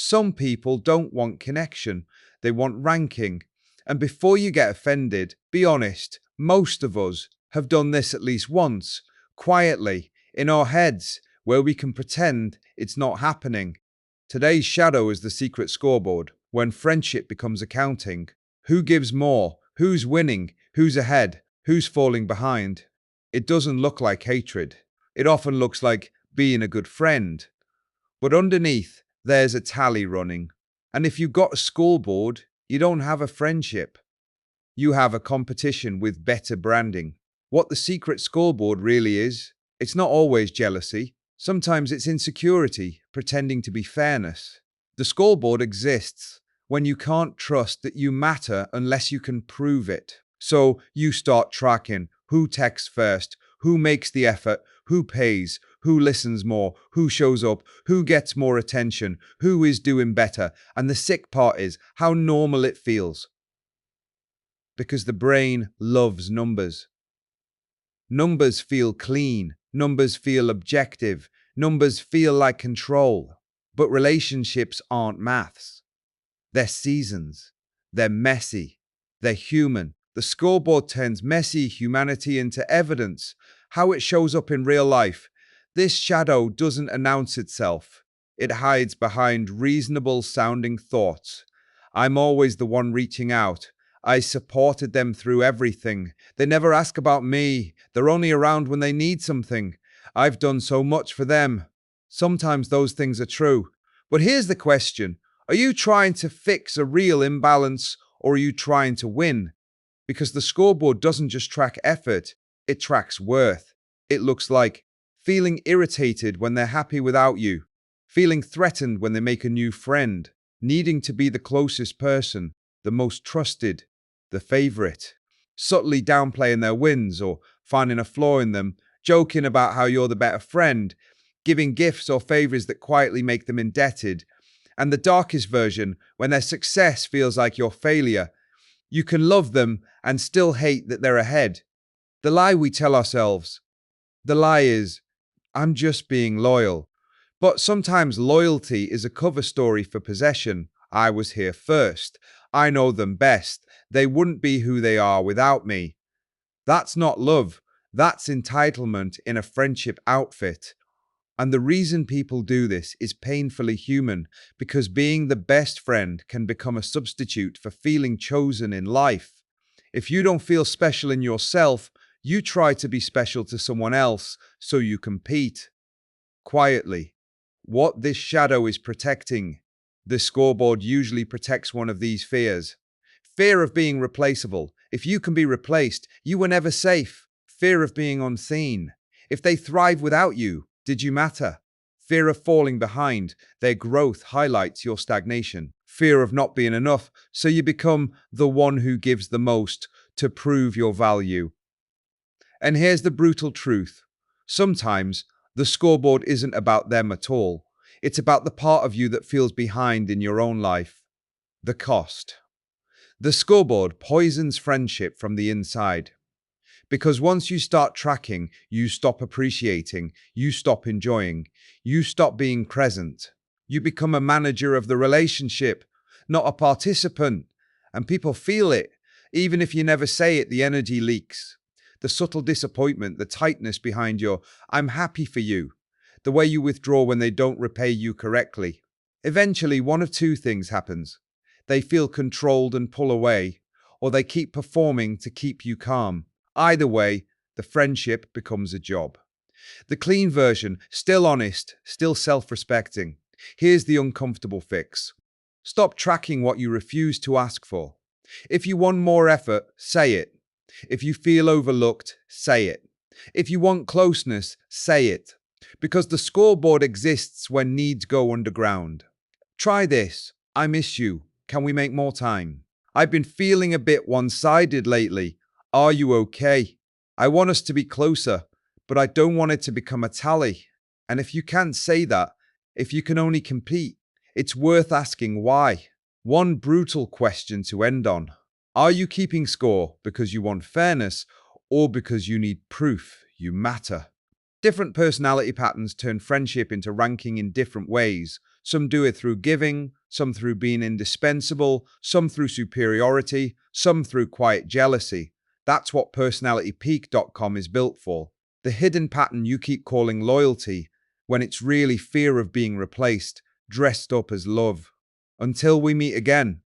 Some people don't want connection, they want ranking. And before you get offended, be honest, most of us have done this at least once, quietly, in our heads, where we can pretend it's not happening. Today's shadow is the secret scoreboard, when friendship becomes accounting. Who gives more? Who's winning? Who's ahead? Who's falling behind? It doesn't look like hatred. It often looks like being a good friend. But underneath, there's a tally running. And if you've got a scoreboard, you don't have a friendship. You have a competition with better branding. What the secret scoreboard really is, it's not always jealousy. Sometimes it's insecurity, pretending to be fairness. The scoreboard exists when you can't trust that you matter unless you can prove it. So you start tracking who texts first, who makes the effort, who pays, who listens more, who shows up, who gets more attention, who is doing better. And the sick part is how normal it feels. Because the brain loves numbers. Numbers feel clean. Numbers feel objective. Numbers feel like control. But relationships aren't maths. They're seasons. They're messy. They're human. The scoreboard turns messy humanity into evidence, how it shows up in real life. This shadow doesn't announce itself. It hides behind reasonable-sounding thoughts. I'm always the one reaching out. I supported them through everything. They never ask about me. They're only around when they need something. I've done so much for them. Sometimes those things are true. But here's the question. Are you trying to fix a real imbalance, or are you trying to win? Because the scoreboard doesn't just track effort, it tracks worth. It looks like feeling irritated when they're happy without you, feeling threatened when they make a new friend, needing to be the closest person, the most trusted, the favorite, subtly downplaying their wins or finding a flaw in them, joking about how you're the better friend, giving gifts or favors that quietly make them indebted, and the darkest version, when their success feels like your failure. You can love them and still hate that they're ahead. The lie we tell ourselves, the lie is, I'm just being loyal. But sometimes loyalty is a cover story for possession. I was here first. I know them best. They wouldn't be who they are without me. That's not love. That's entitlement in a friendship outfit. And the reason people do this is painfully human, because being the best friend can become a substitute for feeling chosen in life. If you don't feel special in yourself, you try to be special to someone else, so you compete. Quietly. What this shadow is protecting. The scoreboard usually protects one of these fears. Fear of being replaceable. If you can be replaced, you were never safe. Fear of being unseen. If they thrive without you, did you matter? Fear of falling behind. Their growth highlights your stagnation. Fear of not being enough, so you become the one who gives the most to prove your value. And here's the brutal truth. Sometimes the scoreboard isn't about them at all. It's about the part of you that feels behind in your own life. The cost. The scoreboard poisons friendship from the inside. Because once you start tracking, you stop appreciating, you stop enjoying, you stop being present. You become a manager of the relationship, not a participant. And people feel it. Even if you never say it, the energy leaks. The subtle disappointment, the tightness behind your "I'm happy for you," the way you withdraw when they don't repay you correctly. Eventually, one of two things happens. They feel controlled and pull away, or they keep performing to keep you calm. Either way, the friendship becomes a job. The clean version, still honest, still self-respecting. Here's the uncomfortable fix. Stop tracking what you refuse to ask for. If you want more effort, say it. If you feel overlooked, say it. If you want closeness, say it. Because the scoreboard exists when needs go underground. Try this. I miss you. Can we make more time? I've been feeling a bit one-sided lately. Are you okay? I want us to be closer, but I don't want it to become a tally. And if you can't say that, if you can only compete, it's worth asking why. One brutal question to end on. Are you keeping score because you want fairness, or because you need proof you matter? Different personality patterns turn friendship into ranking in different ways. Some do it through giving, some through being indispensable, some through superiority, some through quiet jealousy. That's what personalitypeak.com is built for. The hidden pattern you keep calling loyalty, when it's really fear of being replaced, dressed up as love. Until we meet again.